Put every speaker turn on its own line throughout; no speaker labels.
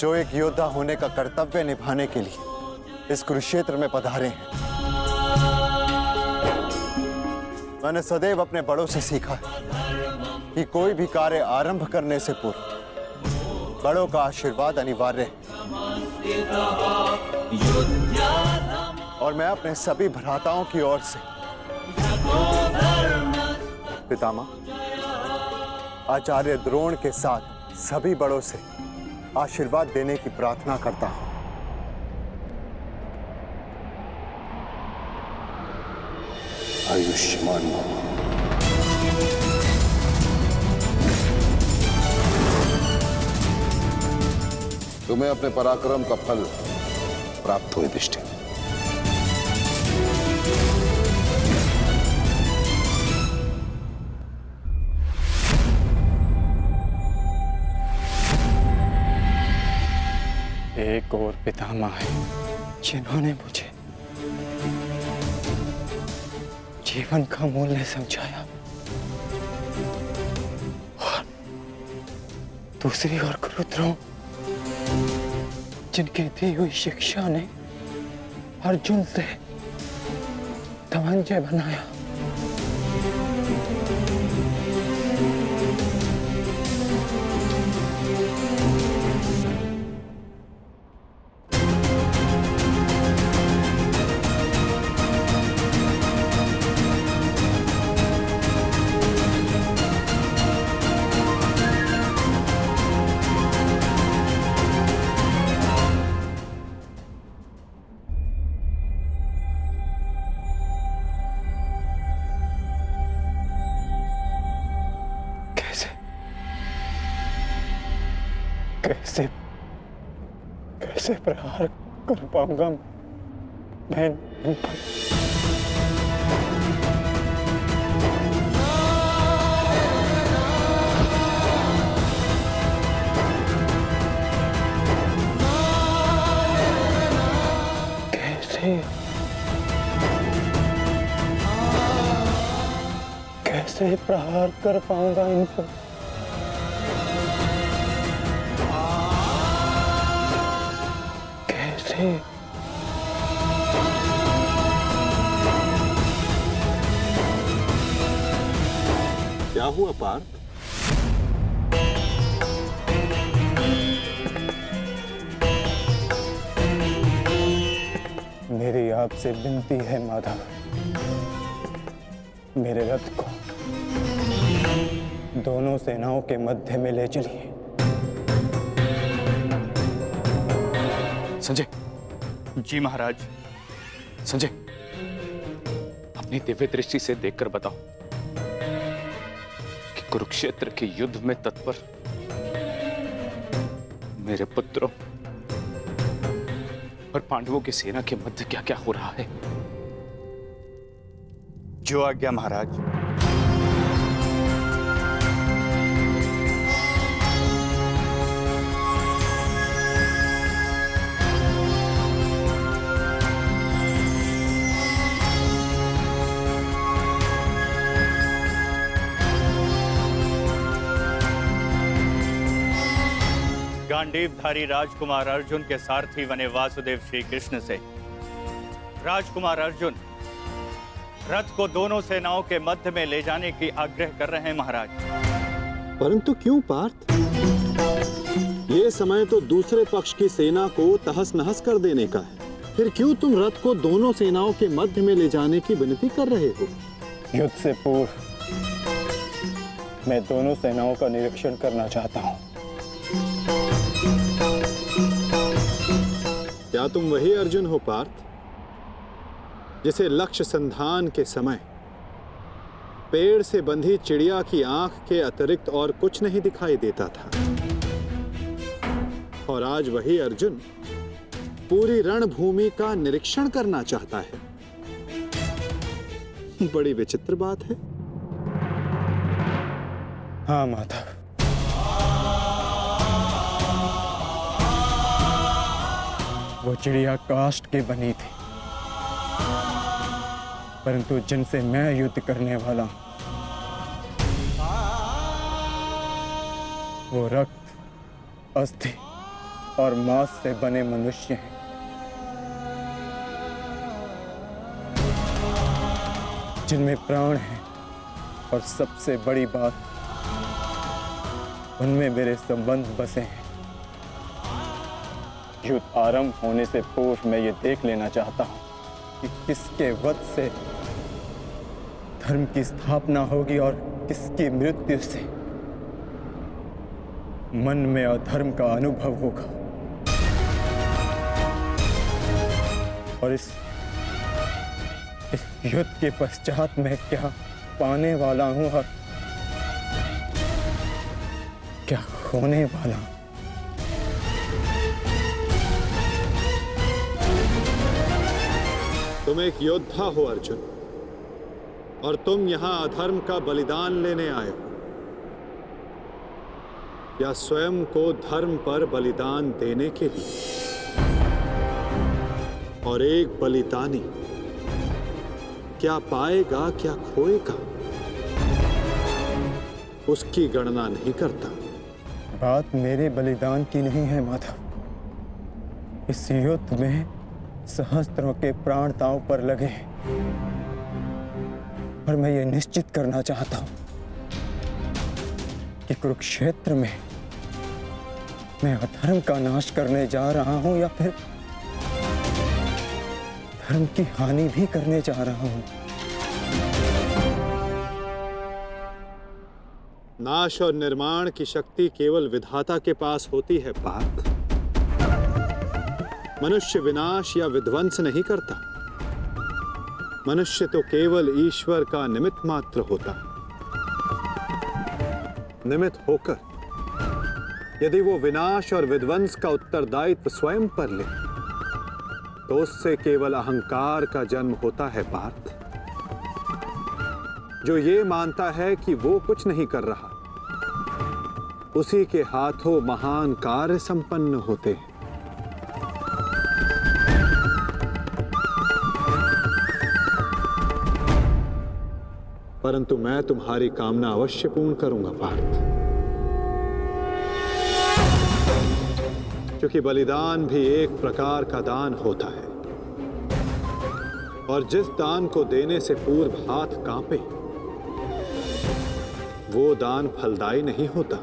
जो एक योद्धा होने का कर्तव्य निभाने के लिए इस कुरुक्षेत्र में पधारे हैं। मैंने सदैव अपने बड़ों से सीखा है कि कोई भी कार्य आरंभ करने से पूर्व बड़ों का आशीर्वाद अनिवार्य है। और मैं अपने सभी भ्राताओं की ओर से पितामह आचार्य द्रोण के साथ सभी बड़ों से आशीर्वाद देने की प्रार्थना करता हूं।
आयुष्मान भव। तुम्हें अपने पराक्रम का फल प्राप्त हो युधिष्ठिर।
एक और पितामह है जिन्होंने मुझे जीवन का मूल्य समझाया और दूसरी ओर गुरु द्रोण जिनकी दी हुई शिक्षा ने अर्जुन से धनंजय बनाया। कैसे कैसे प्रहार कर पाऊंगा मैं इन पर? कैसे कैसे प्रहार कर पाऊंगा इन पर?
क्या हुआ पार्थ?
मेरी आपसे विनती है माधव, मेरे रथ को दोनों सेनाओं के मध्य में ले चलिए।
संजय।
जी महाराज।
संजय, अपनी दिव्य दृष्टि से देखकर बताओ कि कुरुक्षेत्र के युद्ध में तत्पर मेरे पुत्रों और पांडवों की सेना के मध्य क्या क्या हो रहा है।
जो आज्ञा महाराज। गांडीवधारी राजकुमार अर्जुन के सारथी बने वासुदेव श्री कृष्ण से राजकुमार अर्जुन रथ को दोनों सेनाओं के मध्य में ले जाने की आग्रह कर रहे हैं महाराज।
परंतु क्यों पार्थ? ये समय तो दूसरे पक्ष की सेना को तहस नहस कर देने का है। फिर क्यों तुम रथ को दोनों सेनाओं के मध्य में ले जाने की विनती कर रहे हो?
युद्ध से पूर्व मैं दोनों सेनाओं का निरीक्षण करना चाहता हूं।
क्या तुम वही अर्जुन हो पार्थ जिसे लक्ष्य संधान के समय पेड़ से बंधी चिड़िया की आंख के अतिरिक्त और कुछ नहीं दिखाई देता था? और आज वही अर्जुन पूरी रणभूमि का निरीक्षण करना चाहता है। बड़ी विचित्र बात है।
हाँ माधव, वो चिड़िया काष्ठ की बनी थी, परंतु जिनसे मैं युद्ध करने वाला हूं वो रक्त, अस्थि और मांस से बने मनुष्य हैं। जिनमें प्राण है और सबसे बड़ी बात, उनमें मेरे संबंध बसे हैं। युद्ध आरंभ होने से पूर्व मैं ये देख लेना चाहता हूं कि किसके वध से धर्म की स्थापना होगी और किसकी मृत्यु से मन में अधर्म का अनुभव होगा। और इस युद्ध के पश्चात मैं क्या पाने वाला हूं और क्या खोने वाला हूं।
तुम एक योद्धा हो अर्जुन, और तुम यहां अधर्म का बलिदान लेने आए हो, या स्वयं को धर्म पर बलिदान देने के लिए। और एक बलिदानी क्या पाएगा क्या खोएगा, उसकी गणना नहीं करता।
बात मेरे बलिदान की नहीं है माधव। इस युद्ध में सहस्त्रों के प्राण दांव पर लगे हैं और मैं ये निश्चित करना चाहता हूं कि कुरुक्षेत्र में मैं अधर्म का नाश करने जा रहा हूं या फिर धर्म की हानि भी करने जा रहा हूं।
नाश और निर्माण की शक्ति केवल विधाता के पास होती है पार्थ। मनुष्य विनाश या विध्वंस नहीं करता। मनुष्य तो केवल ईश्वर का निमित्त मात्र होता है। निमित्त होकर यदि वो विनाश और विध्वंस का उत्तरदायित्व स्वयं पर ले, तो उससे केवल अहंकार का जन्म होता है पार्थ, जो ये मानता है कि वो कुछ नहीं कर रहा, उसी के हाथों महान कार्य संपन्न होते हैं। परंतु मैं तुम्हारी कामना अवश्य पूर्ण करूंगा पार्थ, क्योंकि बलिदान भी एक प्रकार का दान होता है, और जिस दान को देने से पूर्व हाथ कांपे, वो दान फलदायी नहीं होता।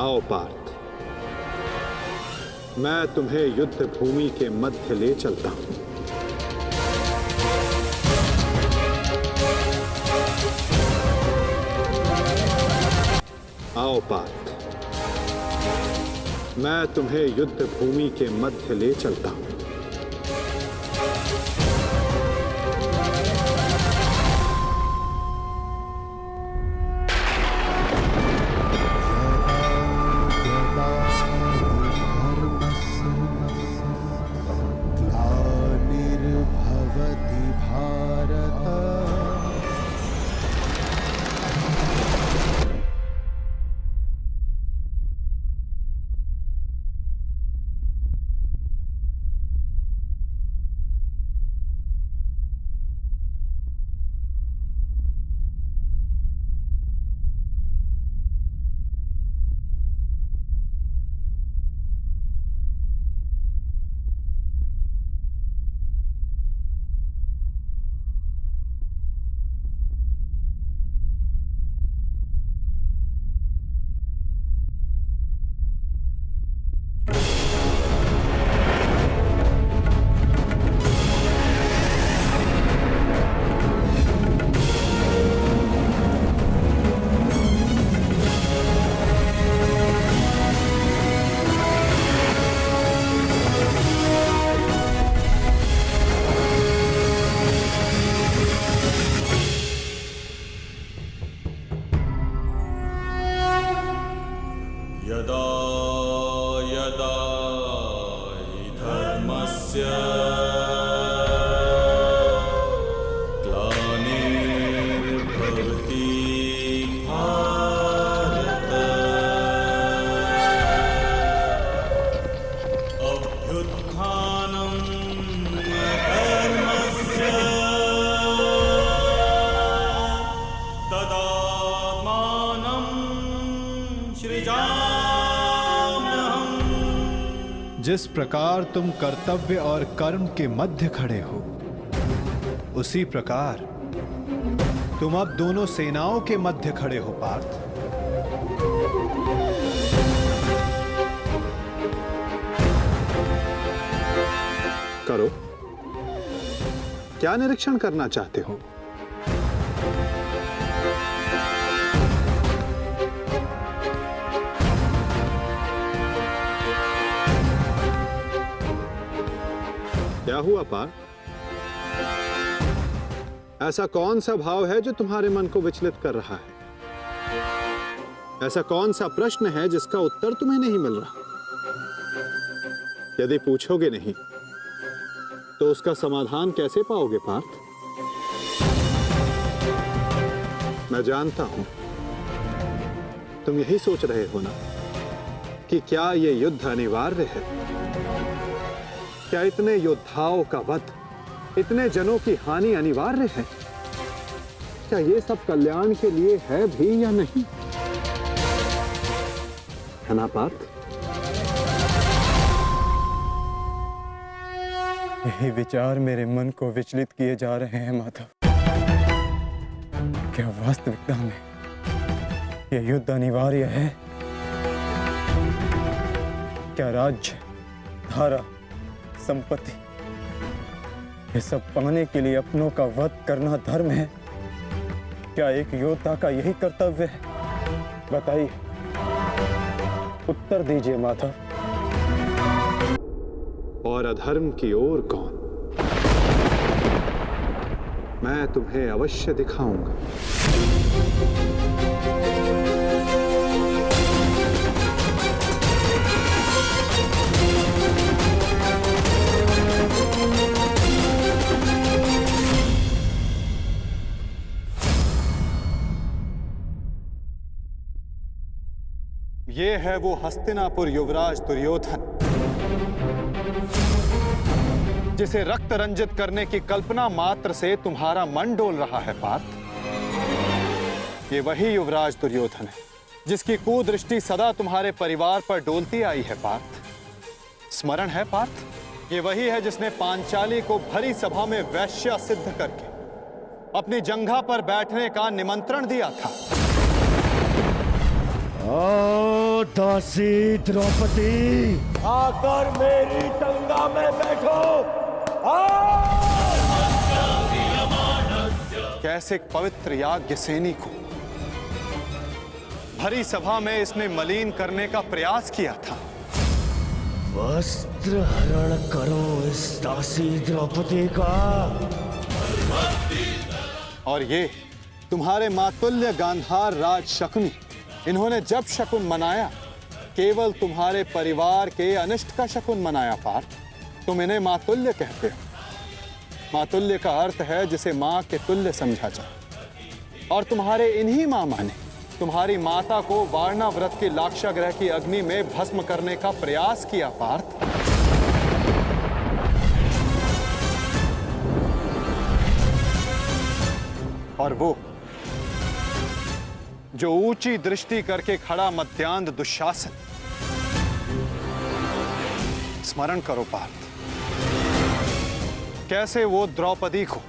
आओ पार्थ, मैं तुम्हें युद्ध भूमि के मध्य ले चलता हूं। आओ पार्थ, मैं तुम्हें युद्ध भूमि के मध्य ले चलता हूं। जिस प्रकार तुम कर्तव्य और कर्म के मध्य खड़े हो, उसी प्रकार तुम अब दोनों सेनाओं के मध्य खड़े हो पार्थ। करो, क्या निरीक्षण करना चाहते हो? क्या हुआ पार्थ? ऐसा कौन सा भाव है जो तुम्हारे मन को विचलित कर रहा है? ऐसा कौन सा प्रश्न है जिसका उत्तर तुम्हें नहीं मिल रहा? यदि पूछोगे नहीं तो उसका समाधान कैसे पाओगे पार्थ? मैं जानता हूं तुम यही सोच रहे हो ना कि क्या यह युद्ध अनिवार्य है? क्या इतने योद्धाओं का वध, इतने जनों की हानि अनिवार्य है? क्या ये सब कल्याण के लिए है भी या नहीं? है ना पार्थ?
यही विचार मेरे मन को विचलित किए जा रहे हैं माधव। क्या वास्तविकता में यह युद्ध अनिवार्य है? क्या राज्य, धारा, संपत्ति, ये सब पाने के लिए अपनों का वध करना धर्म है? क्या एक योद्धा का यही कर्तव्य है? बताइए, उत्तर दीजिए माधव।
और अधर्म की ओर कौन? मैं तुम्हें अवश्य दिखाऊंगा। ये है वो हस्तिनापुर युवराज दुर्योधन जिसे रक्त रंजित करने की कल्पना मात्र से तुम्हारा मन डोल रहा है पार्थ। ये वही युवराज दुर्योधन है जिसकी कुदृष्टि सदा तुम्हारे परिवार पर डोलती आई है पार्थ। स्मरण है पार्थ? ये वही है जिसने पांचाली को भरी सभा में वैश्या सिद्ध करके अपनी जंघा पर बैठने का निमंत्रण दिया था।
ओ दासी द्रौपदी, आकर मेरी जंघा में बैठो।
कैसे पवित्र याज्ञसेनी को भरी सभा में इसने मलिन करने का प्रयास किया था।
वस्त्र हरण करो इस दासी द्रौपदी का।
और ये तुम्हारे मातुल्य गांधार राज शकुनी, इन्होंने जब शकुन मनाया केवल तुम्हारे परिवार के अनिष्ट का शकुन मनाया पार्थ। तुम इन्हें मातुल्य कहते हो। मातुल्य का अर्थ है जिसे मां के तुल्य समझा जाए। और तुम्हारे इन्हीं मामा ने तुम्हारी माता को वारणा व्रत के लाक्षागृह की अग्नि में भस्म करने का प्रयास किया पार्थ। और वो जो ऊंची दृष्टि करके खड़ा मध्यांध दुशासन, स्मरण करो पार्थ, कैसे वो द्रौपदी को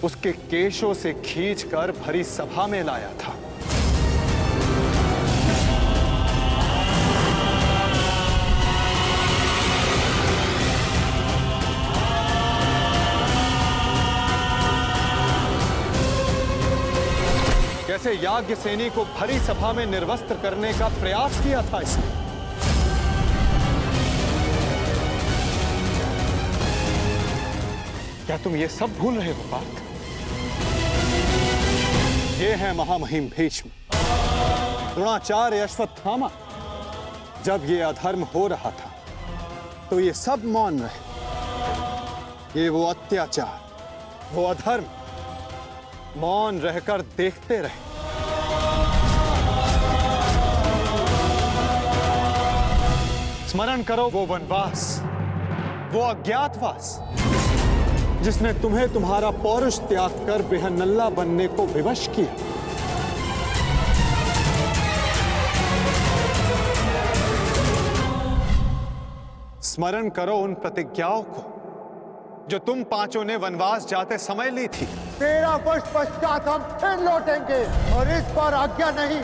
उसके केशों से खींचकर भरी सभा में लाया था। कैसे याज्ञसेनी को भरी सभा में निर्वस्त्र करने का प्रयास किया था इसने। क्या तुम ये सब भूल रहे हो पार्थ? ये है महामहिम भीष्म, द्रोणाचार्य, अश्वत्थामा। जब ये अधर्म हो रहा था तो ये सब मौन रहे। ये वो अत्याचार, वो अधर्म मौन रहकर देखते रहे। स्मरण करो वो वनवास, वो अज्ञातवास जिसने तुम्हें तुम्हारा पौरुष त्याग कर बेहनल्ला बनने को विवश किया। स्मरण करो उन प्रतिज्ञाओं को जो तुम पांचों ने वनवास जाते समय ली थी।
13 वर्ष पश्चात हम फिर लौटेंगे और इस बार आज्ञा नहीं,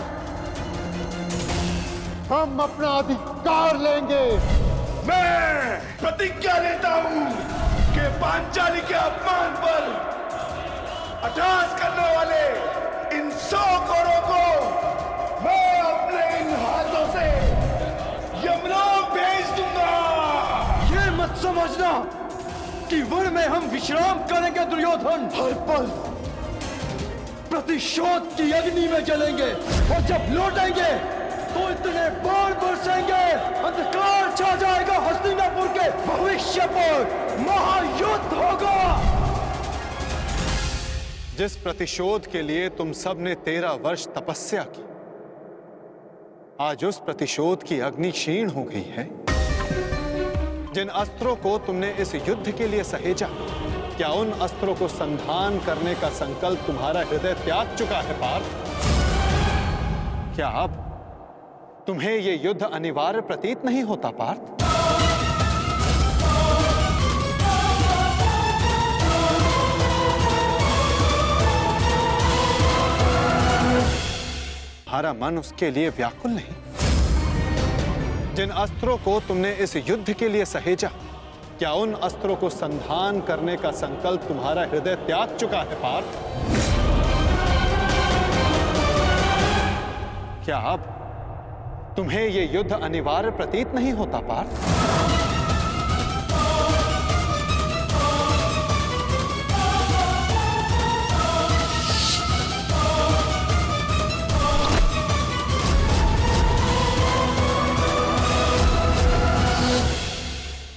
हम अपना अधिकार लेंगे।
मैं प्रतिज्ञा लेता हूं कि पांचाली के अपमान पर अट्टहास करने वाले इन 100 कौरों को मैं अपने इन हाथों से यमलोक भेज दूंगा।
ये मत समझना कि वन में हम विश्राम करेंगे दुर्योधन।
हर पल
प्रतिशोध की अग्नि में जलेंगे और जब लौटेंगे तो इतने बाण बरसेंगे, अंधकार छा जाएगा हस्तिनापुर के भविष्य पर, महायुद्ध होगा।
जिस प्रतिशोध के लिए तुम सब ने 13 वर्ष तपस्या की, आज उस प्रतिशोध की अग्नि क्षीण हो गई है। जिन अस्त्रों को तुमने इस युद्ध के लिए सहेजा, क्या उन अस्त्रों को संधान करने का संकल्प तुम्हारा हृदय त्याग चुका है पार्थ? क्या अब तुम्हें यह युद्ध अनिवार्य प्रतीत नहीं होता पार्थ? तुम्हारा मन उसके लिए व्याकुल नहीं? जिन अस्त्रों को तुमने इस युद्ध के लिए सहेजा, क्या उन अस्त्रों को संधान करने का संकल्प तुम्हारा हृदय त्याग चुका है पार्थ? क्या अब तुम्हें यह युद्ध अनिवार्य प्रतीत नहीं होता पार्थ?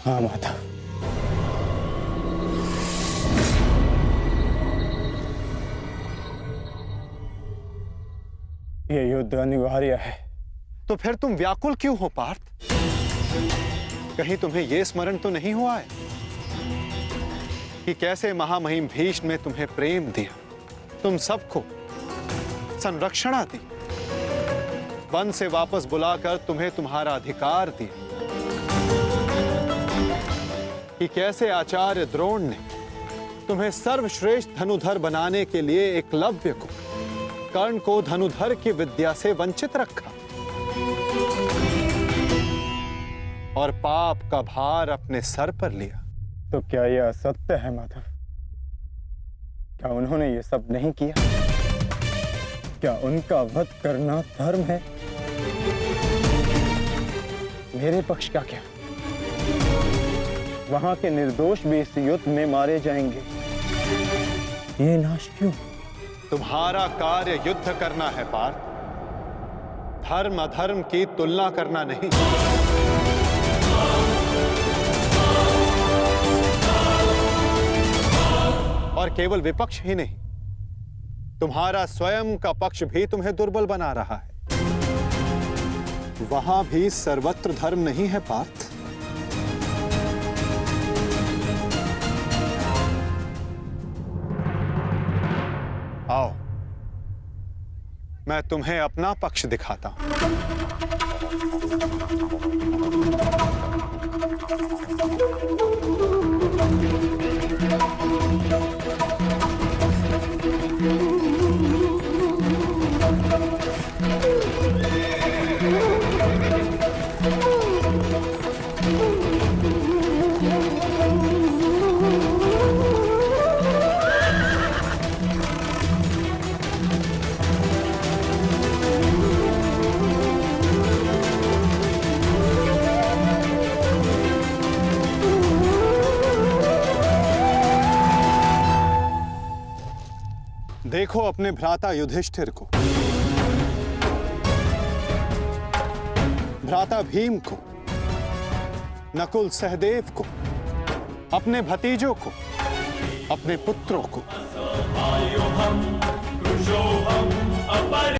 हाँ माता, ये युद्ध अनिवार्य है।
तो फिर तुम व्याकुल क्यों हो पार्थ? कहीं तुम्हें यह स्मरण तो नहीं हुआ है कि कैसे महामहिम भीष्म ने तुम्हें प्रेम दिया, तुम सबको संरक्षणा दी, वन से वापस बुलाकर तुम्हें तुम्हारा अधिकार दिया, कि कैसे आचार्य द्रोण ने तुम्हें सर्वश्रेष्ठ धनुधर बनाने के लिए एकलव्य को, कर्ण को धनुधर की विद्या से वंचित रखा और पाप का भार अपने सर पर लिया।
तो क्या यह असत्य है माधव? क्या उन्होंने ये सब नहीं किया? क्या उनका वध करना धर्म है? मेरे पक्ष का क्या? वहां के निर्दोष भी इस युद्ध में मारे जाएंगे। ये नाश क्यों?
तुम्हारा कार्य युद्ध करना है पार्थ, धर्म अधर्म की तुलना करना नहीं। और केवल विपक्ष ही नहीं, तुम्हारा स्वयं का पक्ष भी तुम्हें दुर्बल बना रहा है। वहां भी सर्वत्र धर्म नहीं है पार्थ। आओ, मैं तुम्हें अपना पक्ष दिखाता हूं। देखो अपने भ्राता युधिष्ठिर को, भ्राता भीम को, नकुल सहदेव को, अपने भतीजों को, अपने पुत्रों को।